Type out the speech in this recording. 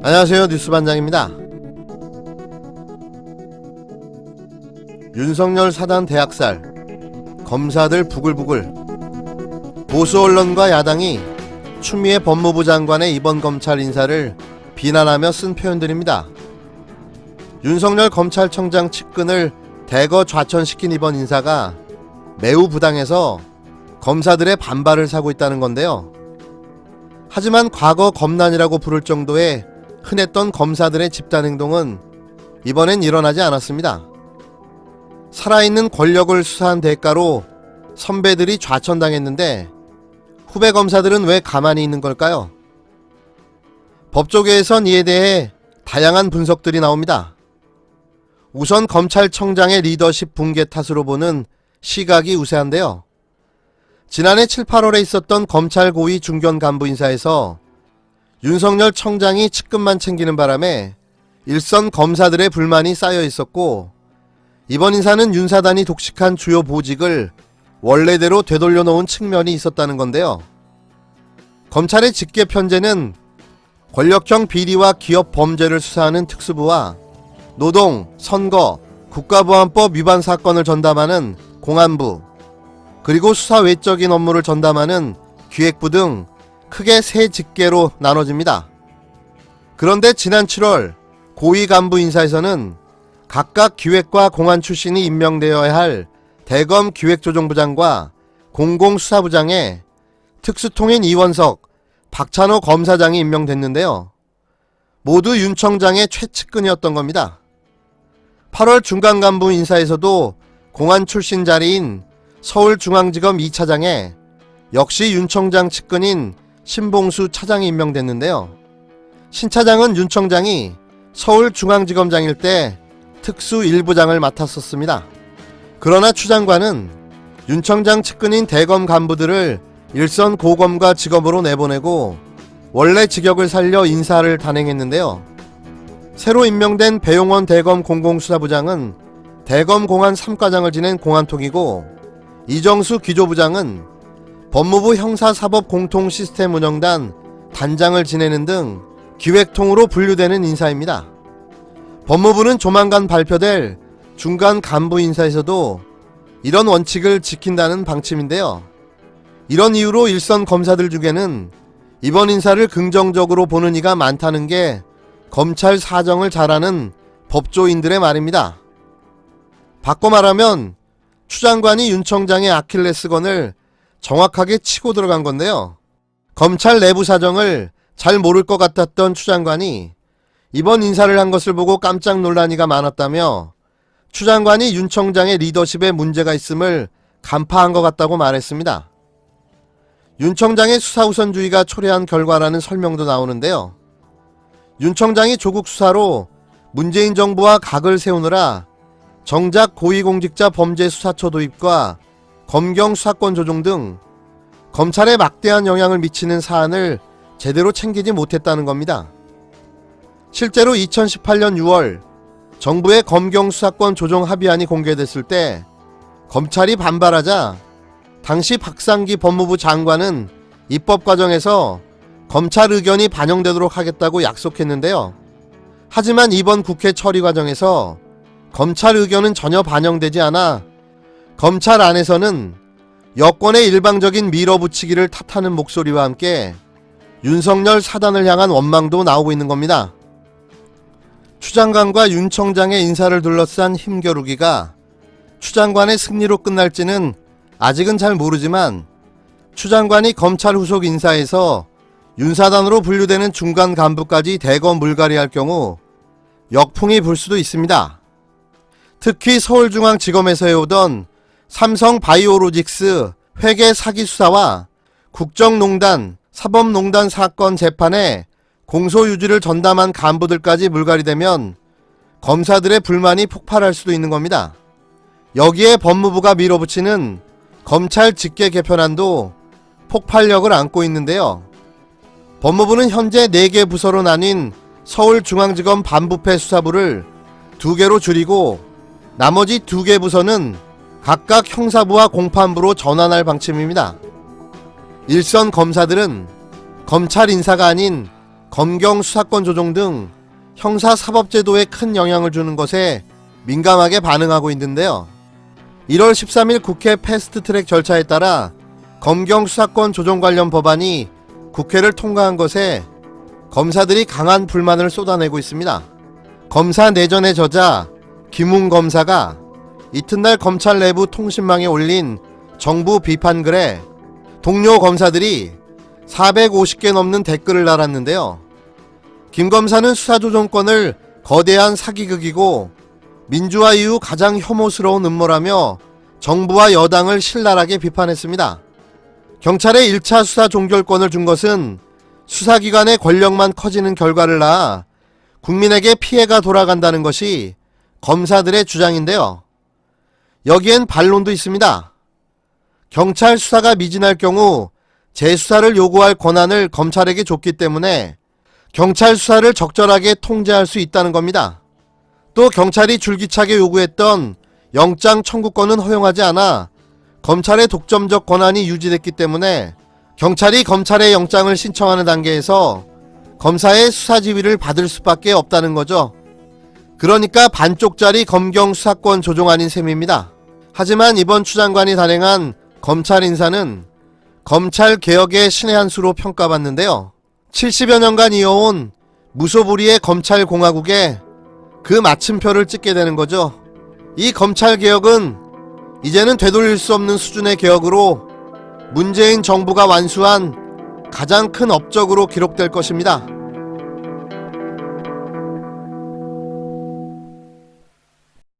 안녕하세요, 뉴스반장입니다. 윤석열 사단 대학살, 검사들 부글부글. 보수 언론과 야당이 추미애 법무부 장관의 이번 검찰 인사를 비난하며 쓴 표현들입니다. 윤석열 검찰청장 측근을 대거 좌천시킨 이번 인사가 매우 부당해서 검사들의 반발을 사고 있다는 건데요. 하지만 과거 검난이라고 부를 정도의 흔했던 검사들의 집단행동은 이번엔 일어나지 않았습니다. 살아있는 권력을 수사한 대가로 선배들이 좌천당했는데 후배 검사들은 왜 가만히 있는 걸까요? 법조계에선 이에 대해 다양한 분석들이 나옵니다. 우선 검찰청장의 리더십 붕괴 탓으로 보는 시각이 우세한데요. 지난해 7, 8월에 있었던 검찰 고위 중견 간부 인사에서 윤석열 청장이 측근만 챙기는 바람에 일선 검사들의 불만이 쌓여 있었고, 이번 인사는 윤 사단이 독식한 주요 보직을 원래대로 되돌려 놓은 측면이 있었다는 건데요. 검찰의 직계 편제는 권력형 비리와 기업 범죄를 수사하는 특수부와 노동, 선거, 국가보안법 위반 사건을 전담하는 공안부, 그리고 수사 외적인 업무를 전담하는 기획부 등 크게 세 직계로 나눠집니다. 그런데 지난 7월 고위 간부 인사에서는 각각 기획과 공안 출신이 임명되어야 할 대검 기획조정부장과 공공수사부장에 특수통인 이원석, 박찬호 검사장이 임명됐는데요. 모두 윤 청장의 최측근이었던 겁니다. 8월 중간간부 인사에서도 공안 출신 자리인 서울중앙지검 2차장에 역시 윤 청장 측근인 신봉수 차장이 임명됐는데요. 신 차장은 윤 청장이 서울중앙지검장일 때 특수 1부장을 맡았었습니다. 그러나 추 장관은 윤 청장 측근인 대검 간부들을 일선 고검과 직업으로 내보내고 원래 직역을 살려 인사를 단행했는데요. 새로 임명된 배용원 대검 공공수사부장은 대검 공안 3과장을 지낸 공안통이고, 이정수 기조부장은 법무부 형사사법공통시스템운영단 단장을 지내는 등 기획통으로 분류되는 인사입니다. 법무부는 조만간 발표될 중간 간부 인사에서도 이런 원칙을 지킨다는 방침인데요. 이런 이유로 일선 검사들 중에는 이번 인사를 긍정적으로 보는 이가 많다는 게 검찰 사정을 잘 아는 법조인들의 말입니다. 바꿔 말하면 추 장관이 윤 청장의 아킬레스건을 정확하게 치고 들어간 건데요. 검찰 내부 사정을 잘 모를 것 같았던 추 장관이 이번 인사를 한 것을 보고 깜짝 놀라니가 많았다며 추 장관이 윤 청장의 리더십에 문제가 있음을 간파한 것 같다고 말했습니다. 윤 청장의 수사 우선주의가 초래한 결과라는 설명도 나오는데요. 윤 청장이 조국 수사로 문재인 정부와 각을 세우느라 정작 고위공직자 범죄수사처 도입과 검경 수사권 조정 등 검찰에 막대한 영향을 미치는 사안을 제대로 챙기지 못했다는 겁니다. 실제로 2018년 6월 정부의 검경 수사권 조정 합의안이 공개됐을 때 검찰이 반발하자 당시 박상기 법무부 장관은 입법 과정에서 검찰 의견이 반영되도록 하겠다고 약속했는데요. 하지만 이번 국회 처리 과정에서 검찰 의견은 전혀 반영되지 않아 검찰 안에서는 여권의 일방적인 밀어붙이기를 탓하는 목소리와 함께 윤석열 사단을 향한 원망도 나오고 있는 겁니다. 추 장관과 윤 청장의 인사를 둘러싼 힘겨루기가 추 장관의 승리로 끝날지는 아직은 잘 모르지만, 추 장관이 검찰 후속 인사에서 윤사단으로 분류되는 중간 간부까지 대거 물갈이할 경우 역풍이 불 수도 있습니다. 특히 서울중앙지검에서 해오던 삼성바이오로직스 회계 사기 수사와 국정농단, 사법농단 사건 재판에 공소유지를 전담한 간부들까지 물갈이되면 검사들의 불만이 폭발할 수도 있는 겁니다. 여기에 법무부가 밀어붙이는 검찰 직계 개편안도 폭발력을 안고 있는데요. 법무부는 현재 4개 부서로 나뉜 서울중앙지검 반부패 수사부를 2개로 줄이고 나머지 2개 부서는 각각 형사부와 공판부로 전환할 방침입니다. 일선 검사들은 검찰 인사가 아닌 검경 수사권 조정 등 형사사법제도에 큰 영향을 주는 것에 민감하게 반응하고 있는데요. 1월 13일 국회 패스트트랙 절차에 따라 검경 수사권 조정 관련 법안이 국회를 통과한 것에 검사들이 강한 불만을 쏟아내고 있습니다. 검사 내전의 저자 김웅 검사가 이튿날 검찰 내부 통신망에 올린 정부 비판글에 동료 검사들이 450개 넘는 댓글을 달았는데요. 김 검사는 수사조정권을 거대한 사기극이고 민주화 이후 가장 혐오스러운 음모라며 정부와 여당을 신랄하게 비판했습니다. 경찰에 1차 수사 종결권을 준 것은 수사기관의 권력만 커지는 결과를 낳아 국민에게 피해가 돌아간다는 것이 검사들의 주장인데요. 여기엔 반론도 있습니다. 경찰 수사가 미진할 경우 재수사를 요구할 권한을 검찰에게 줬기 때문에 경찰 수사를 적절하게 통제할 수 있다는 겁니다. 또 경찰이 줄기차게 요구했던 영장 청구권은 허용하지 않아 검찰의 독점적 권한이 유지됐기 때문에 경찰이 검찰의 영장을 신청하는 단계에서 검사의 수사 지휘를 받을 수밖에 없다는 거죠. 그러니까 반쪽짜리 검경 수사권 조정안인 셈입니다. 하지만 이번 추 장관이 단행한 검찰 인사는 검찰 개혁의 신의 한 수로 평가받는데요. 70여 년간 이어온 무소불위의 검찰 공화국에 그 마침표를 찍게 되는 거죠. 이 검찰 개혁은 이제는 되돌릴 수 없는 수준의 개혁으로 문재인 정부가 완수한 가장 큰 업적으로 기록될 것입니다.